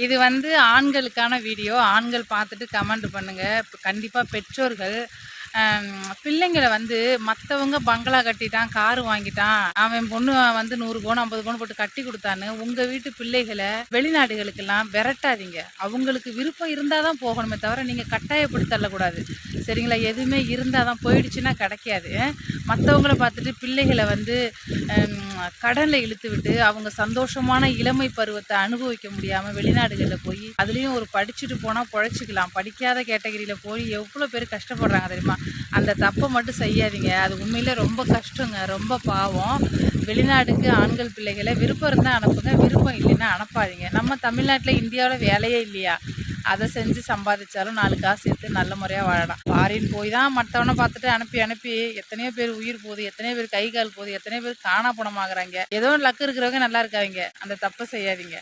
இது வந்து ஆண்களுக்கான வீடியோ. ஆண்கள் பார்த்துட்டு கமெண்ட் பண்ணுங்க. கண்டிப்பா பெற்றோர்கள் பிள்ளைங்கள வந்து மற்றவங்க பங்களா கட்டிட்டான், காரு வாங்கிட்டான், அவன் பொண்ணு வந்து 100 பவுன் 50 பவுன் போட்டு கட்டி கொடுத்தான்னு உங்கள் வீட்டு பிள்ளைகளை வெளிநாடுகளுக்கெல்லாம் விரட்டாதீங்க. அவங்களுக்கு விருப்பம் இருந்தால் தான் போகணுமே தவிர நீங்கள் கட்டாயப்படுத்தி தள்ளக்கூடாது. சரிங்களா? எதுவுமே இருந்தால் தான், போயிடுச்சுன்னா கிடைக்காது. மற்றவங்கள பார்த்துட்டு பிள்ளைகளை வந்து கடனில் இழுத்து விட்டு அவங்க சந்தோஷமான இளமை பருவத்தை அனுபவிக்க முடியாமல் வெளிநாடுகளில் போய் அதுலேயும் ஒரு படிச்சுட்டு போனால் பொழைச்சிக்கலாம், படிக்காத கேட்டகரியில் போய் எவ்வளோ பேர் கஷ்டப்படுறாங்க தெரியுமா? அந்த தப்பை மட்டும் செய்யாதீங்க. அது உண்மையிலே ரொம்ப கஷ்டங்க, ரொம்ப பாவம். வெளிநாடுக்கு ஆண்கள் பிள்ளைகளை விருப்பம் இருந்தால் அனுப்புங்க, விருப்பம் இல்லைன்னா அனுப்பாதீங்க. நம்ம தமிழ்நாட்டில் இந்தியாவில் வேலையே இல்லையா? அதை செஞ்சு சம்பாதிச்சாலும் 4 காசு எடுத்து நல்ல முறையாக வாழலாம். ஃபாரின் போய் தான் மற்றவனை பார்த்துட்டு அனுப்பி அனுப்பி எத்தனையோ பேர் உயிர் போகுது, எத்தனையோ பேர் கை கால் போகுது, எத்தனையோ பேர் காணா பணமாகறாங்க. ஏதோ லக்கு இருக்கிறவங்க நல்லா இருக்காங்க. அந்த தப்பை செய்யாதீங்க.